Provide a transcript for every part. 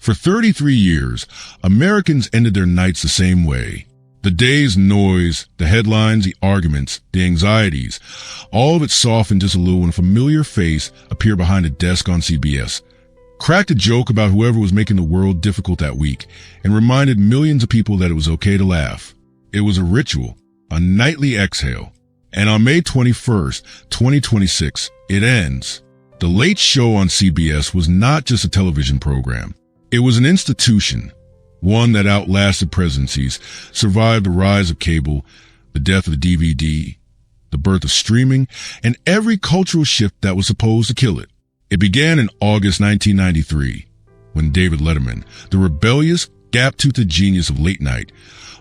For 33 years, Americans ended their nights the same way. The day's noise, the headlines, the arguments, the anxieties, all of it softened just a little when a familiar face appeared behind a desk on CBS, cracked a joke about whoever was making the world difficult that week, and reminded millions of people that it was okay to laugh. It was a ritual, a nightly exhale. And on May 21st, 2026, it ends. The Late Show on CBS was not just a television program. It was an institution, one that outlasted presidencies, survived the rise of cable, the death of the DVD, the birth of streaming, and every cultural shift that was supposed to kill it. It began in August 1993, when David Letterman, the rebellious, gap-toothed genius of late night,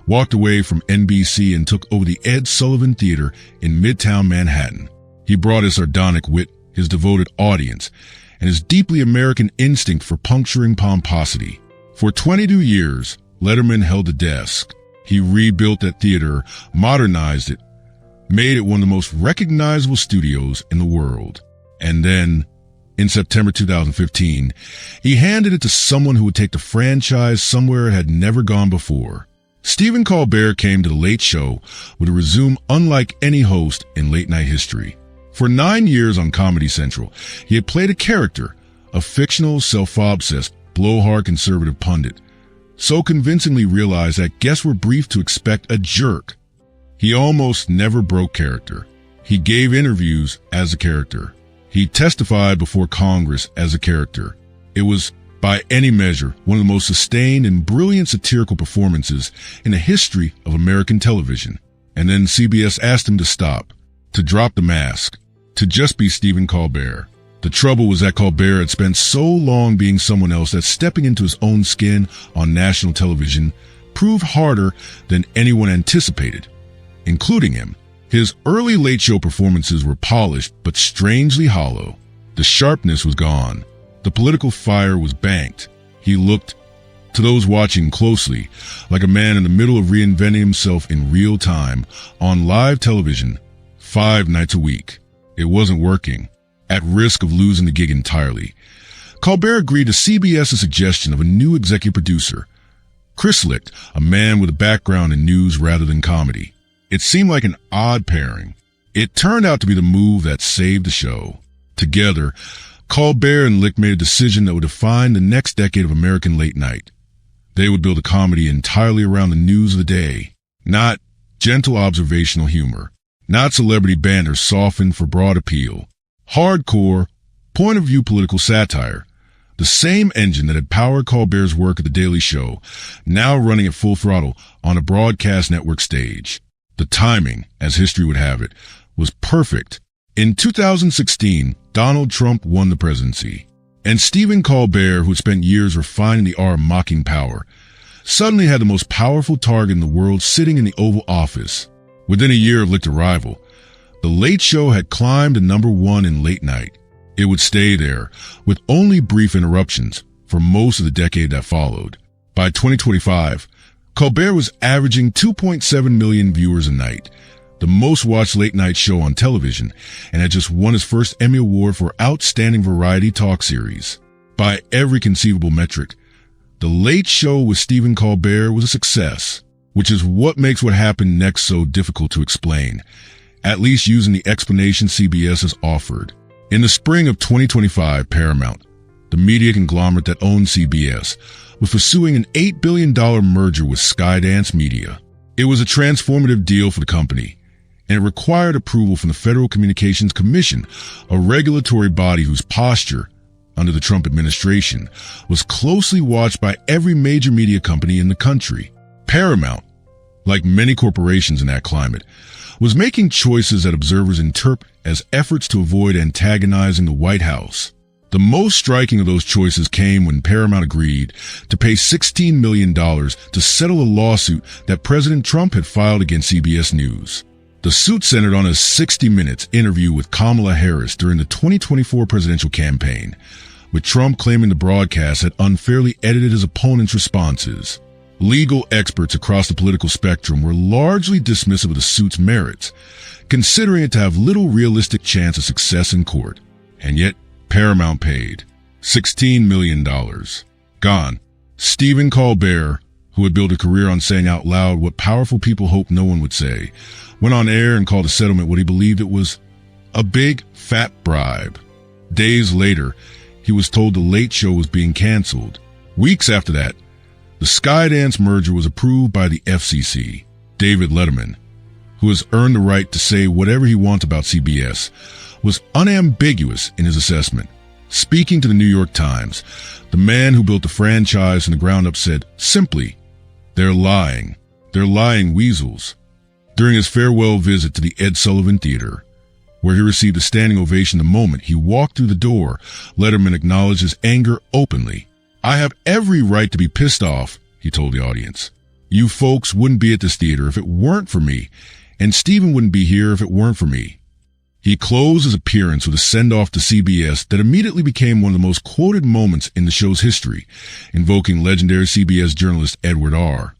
walked away from NBC and took over the Ed Sullivan Theater in Midtown Manhattan. He brought his sardonic wit, his devoted audience, and his deeply American instinct for puncturing pomposity. For 22 years, Letterman held the desk. He rebuilt that theater, modernized it, made it one of the most recognizable studios in the world. And then, in September 2015, he handed it to someone who would take the franchise somewhere it had never gone before. Stephen Colbert came to The Late Show with a resume unlike any host in late-night history. For 9 years on Comedy Central, he had played a character, a fictional, self-obsessed, blowhard conservative pundit, so convincingly realized that guests were briefed to expect a jerk. He almost never broke character. He gave interviews as a character. He testified before Congress as a character. It was, by any measure, one of the most sustained and brilliant satirical performances in the history of American television. And then CBS asked him to stop, to drop the mask, to just be Stephen Colbert. The trouble was that Colbert had spent so long being someone else that stepping into his own skin on national television proved harder than anyone anticipated, including him. His early Late Show performances were polished but strangely hollow. The sharpness was gone. The political fire was banked. He looked, to those watching closely, like a man in the middle of reinventing himself in real time on live television 5 nights a week. It wasn't working. At risk of losing the gig entirely, Colbert agreed to CBS's suggestion of a new executive producer, Chris Licht, a man with a background in news rather than comedy. It seemed like an odd pairing. It turned out to be the move that saved the show. Together, Colbert and Licht made a decision that would define the next decade of American late night. They would build a comedy entirely around the news of the day, not gentle observational humor, not celebrity banter softened for broad appeal. Hardcore, point-of-view political satire, the same engine that had powered Colbert's work at The Daily Show, now running at full throttle on a broadcast network stage. The timing, as history would have it, was perfect. In 2016, Donald Trump won the presidency, and Stephen Colbert, who had spent years refining the art of mocking power, suddenly had the most powerful target in the world sitting in the Oval Office. Within a year of Licht's arrival, The Late Show had climbed to #1 in late night. It would stay there, with only brief interruptions, for most of the decade that followed. By 2025, Colbert was averaging 2.7 million viewers a night, the most watched late night show on television, and had just won his first Emmy Award for Outstanding Variety Talk Series. By every conceivable metric, The Late Show with Stephen Colbert was a success, which is what makes what happened next so difficult to explain, at least using the explanation CBS has offered. In the spring of 2025, Paramount, the media conglomerate that owned CBS, was pursuing an $8 billion merger with Skydance Media. It was a transformative deal for the company, and it required approval from the Federal Communications Commission, a regulatory body whose posture, under the Trump administration, was closely watched by every major media company in the country. Paramount, like many corporations in that climate, was making choices that observers interpret as efforts to avoid antagonizing the White House. The most striking of those choices came when Paramount agreed to pay $16 million to settle a lawsuit that President Trump had filed against CBS News. The suit centered on a 60 Minutes interview with Kamala Harris during the 2024 presidential campaign, with Trump claiming the broadcast had unfairly edited his opponent's responses. Legal experts across the political spectrum were largely dismissive of the suit's merits, considering it to have little realistic chance of success in court. And yet, Paramount paid $16 million. Gone. Stephen Colbert, who had built a career on saying out loud what powerful people hoped no one would say, went on air and called a settlement what he believed it was a big, fat bribe. Days later, he was told The Late Show was being canceled. Weeks after that, the Skydance merger was approved by the FCC. David Letterman, who has earned the right to say whatever he wants about CBS, was unambiguous in his assessment. Speaking to the New York Times, the man who built the franchise from the ground up said, simply, "They're lying. They're lying weasels." During his farewell visit to the Ed Sullivan Theater, where he received a standing ovation the moment he walked through the door, Letterman acknowledged his anger openly. "I have every right to be pissed off," he told the audience. "You folks wouldn't be at this theater if it weren't for me, and Stephen wouldn't be here if it weren't for me." He closed his appearance with a send-off to CBS that immediately became one of the most quoted moments in the show's history, invoking legendary CBS journalist Edward R.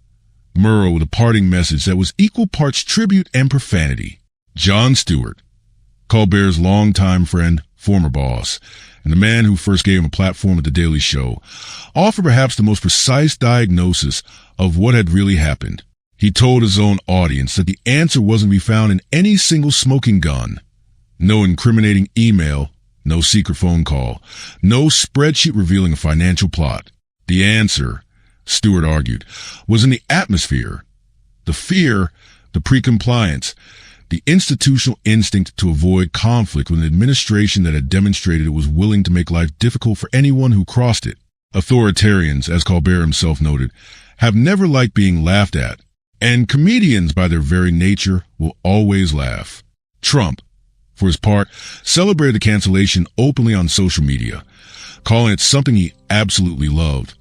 Murrow with a parting message that was equal parts tribute and profanity. Jon Stewart, Colbert's longtime friend, former boss, and the man who first gave him a platform at The Daily Show, offered perhaps the most precise diagnosis of what had really happened. He told his own audience that the answer wasn't to be found in any single smoking gun. No incriminating email, no secret phone call, no spreadsheet revealing a financial plot. The answer, Stewart argued, was in the atmosphere. The fear, the pre-compliance, the institutional instinct to avoid conflict with an administration that had demonstrated it was willing to make life difficult for anyone who crossed it. Authoritarians, as Colbert himself noted, have never liked being laughed at, and comedians by their very nature will always laugh. Trump, for his part, celebrated the cancellation openly on social media, calling it something he absolutely loved,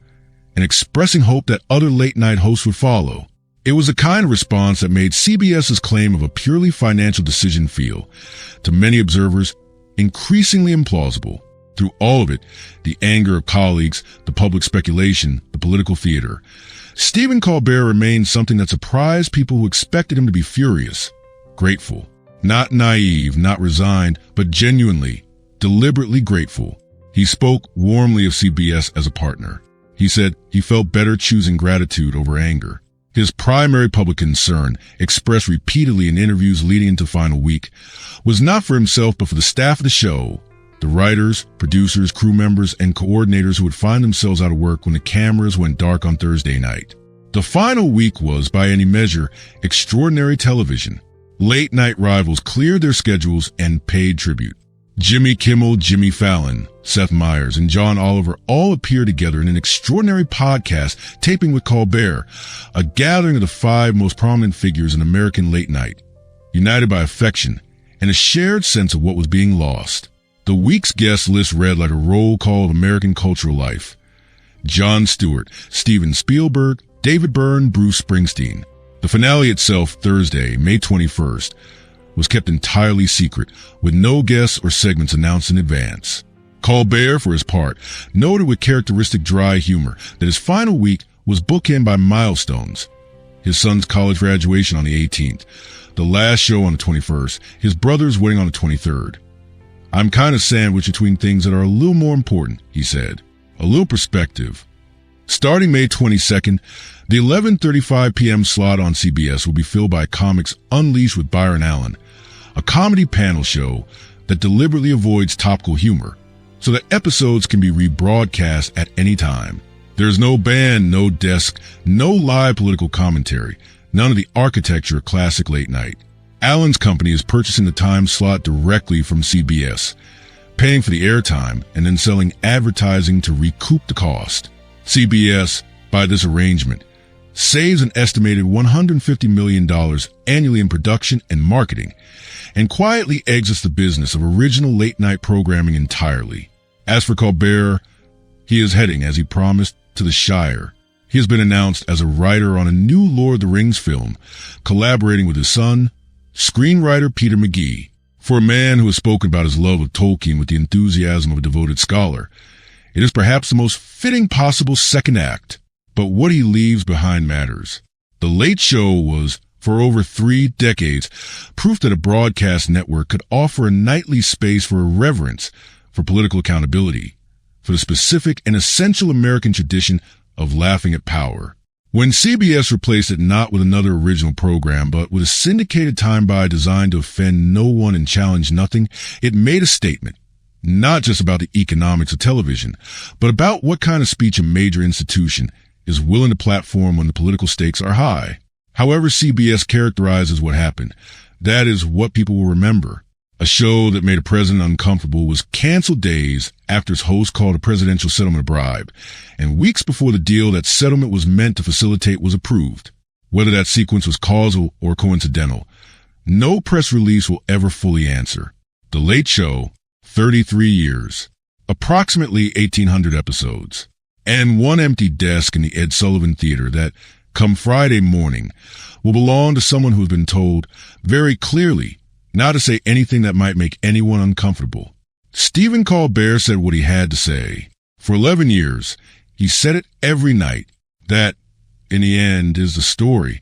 and expressing hope that other late-night hosts would follow. It was a kind of response that made CBS's claim of a purely financial decision feel, to many observers, increasingly implausible. Through all of it, the anger of colleagues, the public speculation, the political theater, Stephen Colbert remained something that surprised people who expected him to be furious, grateful. Not naive, not resigned, but genuinely, deliberately grateful. He spoke warmly of CBS as a partner. He said he felt better choosing gratitude over anger. His primary public concern, expressed repeatedly in interviews leading into final week, was not for himself but for the staff of the show, the writers, producers, crew members, and coordinators who would find themselves out of work when the cameras went dark on Thursday night. The final week was, by any measure, extraordinary television. Late-night rivals cleared their schedules and paid tribute. Jimmy Kimmel, Jimmy Fallon, Seth Meyers, and John Oliver all appeared together in an extraordinary podcast taping with Colbert, a gathering of the 5 most prominent figures in American late night, united by affection and a shared sense of what was being lost. The week's guest list read like a roll call of American cultural life. Jon Stewart, Steven Spielberg, David Byrne, Bruce Springsteen. The finale itself, Thursday, May 21st, was kept entirely secret, with no guests or segments announced in advance. Colbert, for his part, noted with characteristic dry humor that his final week was bookended by milestones. His son's college graduation on the 18th, the last show on the 21st, his brother's wedding on the 23rd. "I'm kind of sandwiched between things that are a little more important," he said. A little perspective. Starting May 22nd, the 11:35 p.m. slot on CBS will be filled by Comics Unleashed with Byron Allen, a comedy panel show that deliberately avoids topical humor, so that episodes can be rebroadcast at any time. There's no band, no desk, no live political commentary, none of the architecture of classic late night. Allen's company is purchasing the time slot directly from CBS, paying for the airtime and then selling advertising to recoup the cost. CBS, by this arrangement, saves an estimated $150 million annually in production and marketing, and quietly exits the business of original late-night programming entirely. As for Colbert, he is heading, as he promised, to the Shire. He has been announced as a writer on a new Lord of the Rings film, collaborating with his son, screenwriter Peter McGee. For a man who has spoken about his love of Tolkien with the enthusiasm of a devoted scholar, it is perhaps the most fitting possible second act. But what he leaves behind matters. The Late Show was, for over 3 decades, proof that a broadcast network could offer a nightly space for irreverence, for political accountability, for the specific and essential American tradition of laughing at power. When CBS replaced it not with another original program, but with a syndicated time-buy designed to offend no one and challenge nothing, it made a statement, not just about the economics of television, but about what kind of speech a major institution is willing to platform when the political stakes are high. However CBS characterizes what happened, that is what people will remember. A show that made a president uncomfortable was canceled days after its host called a presidential settlement a bribe, and weeks before the deal that settlement was meant to facilitate was approved. Whether that sequence was causal or coincidental, no press release will ever fully answer. The Late Show, 33 years, approximately 1,800 episodes, and one empty desk in the Ed Sullivan Theater that, come Friday morning, will belong to someone who has been told very clearly not to say anything that might make anyone uncomfortable. Stephen Colbert said what he had to say. For 11 years, he said it every night. That, in the end, is the story.